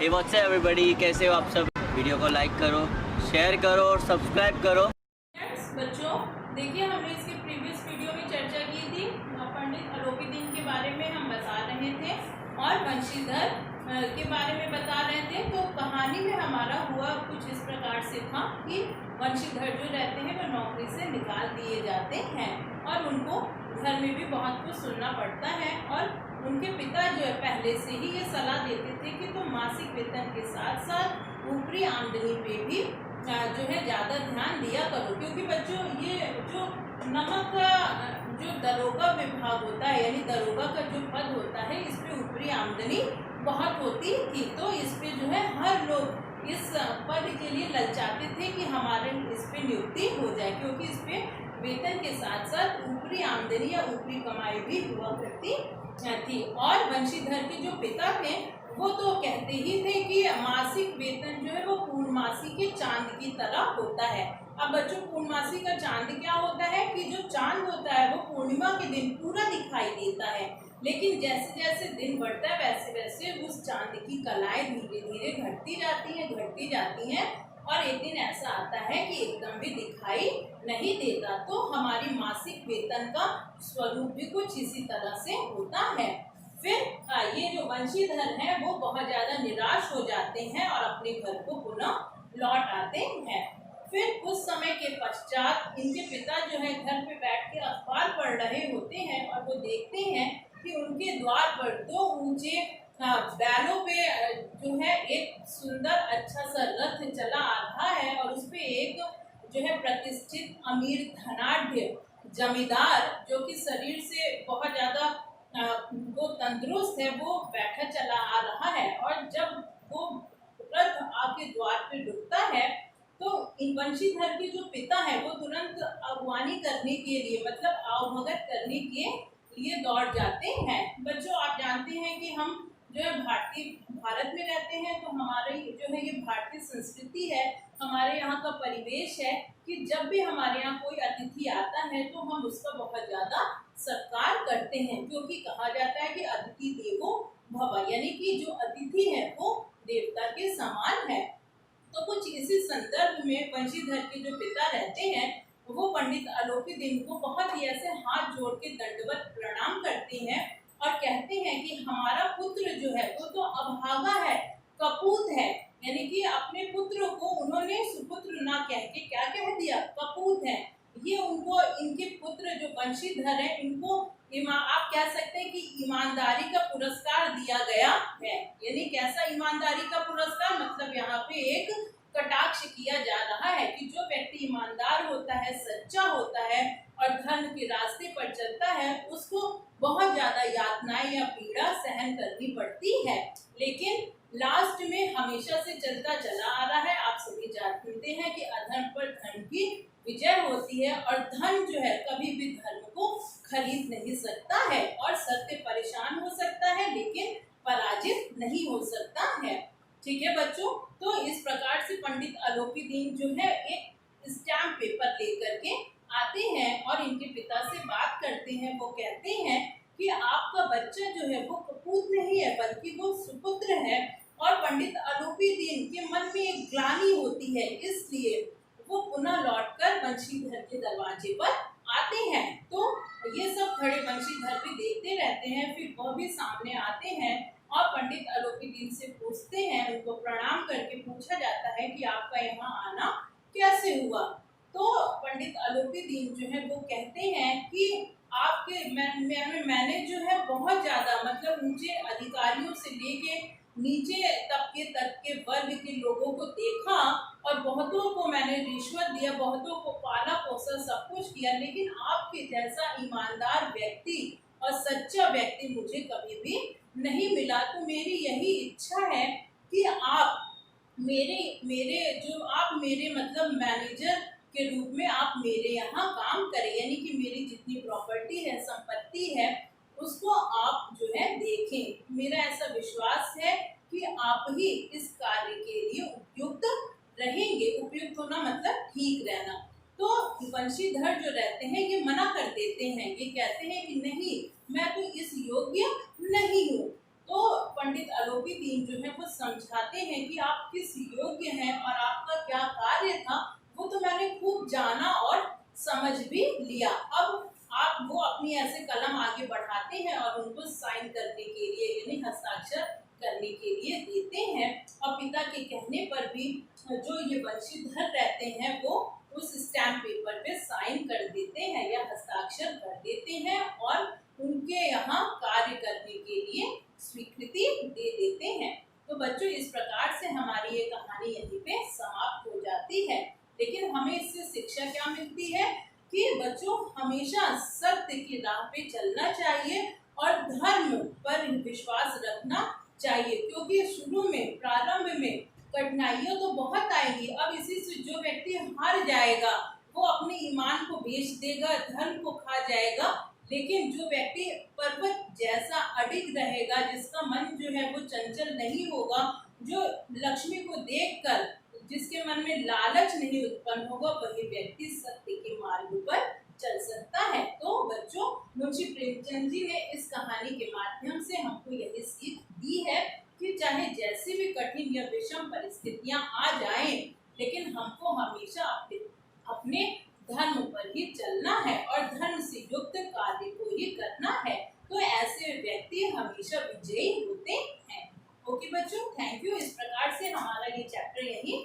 Hey what's up everybody, कैसे हो आप सब। वीडियो को लाइक करो, शेयर करो और सब्सक्राइब करो। बच्चों देखिए, हमने इसके प्रीवियस वीडियो में चर्चा की थी। पंडित अलोपीदीन के बारे में हम बता रहे थे और वंशीधर के बारे में बता रहे थे। तो कहानी में हमारा हुआ कुछ इस प्रकार से था कि वंशीधर जो रहते हैं वो नौकरी से निकाल दिए जाते हैं और उनको घर में भी बहुत कुछ सुनना पड़ता है। और उनके पिता जो है पहले से ही ये सलाह देते थे कि तुम मासिक वेतन के साथ साथ ऊपरी आमदनी पे भी जो है ज़्यादा ध्यान दिया करो, क्योंकि बच्चों ये जो नमक का जो दरोगा विभाग होता है, यानी दरोगा का जो पद होता है, इस पे ऊपरी आमदनी बहुत होती थी। तो इस पे जो है हर लोग इस पद के लिए ललचाते थे कि हमारे इस पे नियुक्ति हो जाए, क्योंकि इस पे वेतन के साथ साथ ऊपरी आमदनी या ऊपरी कमाई भी हुआ करती थी। और वंशीधर के जो पिता थे वो तो कहते ही थे कि मासिक वेतन जो है वो पूर्णमासी के चांद की तरह होता है। अब बच्चों, पूर्णमासी का चांद क्या होता है कि जो चांद होता है वो पूर्णिमा के दिन पूरा दिखाई देता है, लेकिन जैसे जैसे दिन बढ़ता है वैसे वैसे उस चांद की कलाएं धीरे धीरे घटती जाती हैं और एक दिन ऐसा आता है कि एकदम भी दिखाई नहीं देता। तो हमारी मासिक वेतन का स्वरूप भी कुछ इसी तरह से होता है। फिर ये जो वंशीधर हैं वो बहुत ज़्यादा निराश हो जाते हैं और अपने घर को पुनः लौट आते हैं। फिर कुछ समय के पश्चात इनके पिता जो है घर पे बैठ के अखबार पढ़ रहे होते हैं और वो देखते हैं कि उनके द्वार पर दो ऊंचे बैलों पे जो है एक सुंदर अच्छा सा रथ चला आ रहा है और उस पे एक जो है प्रतिष्ठित अमीर धनाढ़ जमींदार, जो कि शरीर से बहुत ज़्यादा वो तंदुरुस्त है, वो बैठा चला आ रहा है। और जब वो रथ आपके द्वार पे रुकता है तो इन वंशीधर के जो पिता है वो तुरंत अगवानी करने के लिए, मतलब आवभगत करने के लिए दौड़ जाते हैं। बच्चों, आप जानते हैं कि हम जो है भारत में रहते हैं, तो हमारे जो है ये भारतीय संस्कृति है, हमारे यहाँ का परिवेश है कि जब भी हमारे यहाँ कोई अतिथि आता है तो हम उसका बहुत ज़्यादा सत्कार करते हैं, क्योंकि कहा जाता है कि अतिथि देवो भव, यानी कि जो अतिथि है वो देवता के समान है। तो कुछ इसी संदर्भ में वंशीधर के जो पिता रहते हैं वो पंडित अलोपीदीन को बहुत ही ऐसे हाथ जोड़ के दंडवत प्रणाम करते हैं और कहते हैं कि हमारा पुत्र जो है वो तो अभागा है, कपूत है, यानी कि अपने पुत्र को उन्होंने सुपुत्र ना कह के क्या कह दिया, कपूत है। ये उनको, इनके पुत्र जो वंशीधर है, इनको आप कह सकते हैं कि ईमानदारी का पुरस्कार दिया गया है। यानी कैसा ईमानदारी का पुरस्कार, मतलब यहाँ पे एक कटाक्ष किया जा रहा है कि जो व्यक्ति ईमानदार होता है, सच्चा होता है और धर्म के रास्ते पर चलता है, उसको बहुत ज्यादा यातनाएं या पीड़ा सहन करनी पड़ती है, लेकिन लास्ट में हमेशा से चलता चला आ रहा है। आप सभी जानते हैं कि अधर्म पर धर्म की विजय होती है और धर्म जो है कभी भी धर्म को खरीद नहीं सकता है और सत्य परेशान हो सकता है लेकिन पराजित नहीं हो सकता है। ठीक है बच्चों, तो इस प्रकार से पंडित अलोपीदीन जो है एक स्टैम्प पेपर लेकर के आते हैं और इनके पिता से बात करते हैं। वो कहते हैं कि आपका बच्चा जो है वो कपूत नहीं है बल्कि वो सुपुत्र है। और पंडित अलोपीदीन के मन में एक ग्लानि होती है, इसलिए वो पुनः लौटकर वंशीधर के दरवाजे पर आते हैं। तो ये सब खड़े वंशीधर भी देखते रहते हैं। फिर वह भी सामने आते हैं और पंडित अलोपीदीन से पूछते हैं, उनको प्रणाम करके पूछा जाता है कि आपका यहाँ आना कैसे हुआ। तो पंडित अलोपीदीन जो है वो कहते हैं कि आपके मैंने जो है बहुत ज़्यादा, मतलब ऊंचे अधिकारियों से लेके नीचे तबके तक के वर्ग के लोगों को देखा और बहुतों को मैंने रिश्वत दिया, बहुतों को पाला पोसा, सब कुछ किया, लेकिन आपके जैसा ईमानदार व्यक्ति और सच्चा व्यक्ति मुझे कभी भी नहीं मिला। तो मेरी यही इच्छा है कि आप मेरे मतलब मैनेजर के रूप में आप मेरे यहाँ काम करें, यानी कि मेरी जितनी प्रॉपर्टी है, संपत्ति है, उसको आप जो है देखें। मेरा ऐसा विश्वास है कि आप ही इस कार्य के लिए उपयुक्त रहेंगे। उपयुक्त होना मतलब ठीक रहना। तो वंशीधर जो रहते हैं ये मना कर देते हैं, ये कहते हैं कि नहीं, मैं तो इस योग्य नहीं हूँ। तो तो पंडित अलोपी दीन जो है वो समझाते हैं कि आप किस योग्य हैं और आपका क्या कार्य था वो तो मैंने खूब जाना और समझ भी लिया। अब आप वो अपनी ऐसे कलम आगे बढ़ाते हैं और उनको साइन करने के लिए यानी हस्ताक्षर करने के लिए देते हैं। और पिता के कहने पर भी जो ये वंशीधर रहते हैं वो उस स्टैम्प पेपर पे साइन कर देते हैं या हस्ताक्षर कर देते हैं और उनके यहाँ कार्य करने के लिए स्वीकृति दे देते हैं। तो बच्चों इस प्रकार से हमारी ये कहानी यहीं पे समाप्त हो जाती है। लेकिन हमें इससे शिक्षा क्या मिलती है कि बच्चों हमेशा सत्य की राह पे चलना चाहिए और धर्म पर विश्वास रखना चाहिए, क्योंकि शुरू में प्रारंभ में कठिनाइयां तो बहुत आएगी। अब इसी से जो व्यक्ति हार जाएगा वो अपने ईमान को बेच देगा, धर्म को खा जाएगा। लेकिन जो व्यक्ति पर्वत जैसा अडिग रहेगा, जिसका मन जो है वो चंचल नहीं होगा, जो लक्ष्मी को देखकर जिसके मन में लालच नहीं उत्पन्न होगा, वही व्यक्ति सत्य के मार्ग पर चल सकता है। तो बच्चों मुंशी प्रेमचंद जी ने इस कहानी के माध्यम से हमको यही सीख दी है कि चाहे जैसी भी कठिन या विषम परिस्थितियां आ जाएं, लेकिन हमको हमेशा अपने धर्म पर ही चलना है और धर्म से युक्त कार्य को ही करना है। तो ऐसे व्यक्ति हमेशा विजयी होते हैं। ओके बच्चों, थैंक यू। इस प्रकार से हमारा ये चैप्टर यही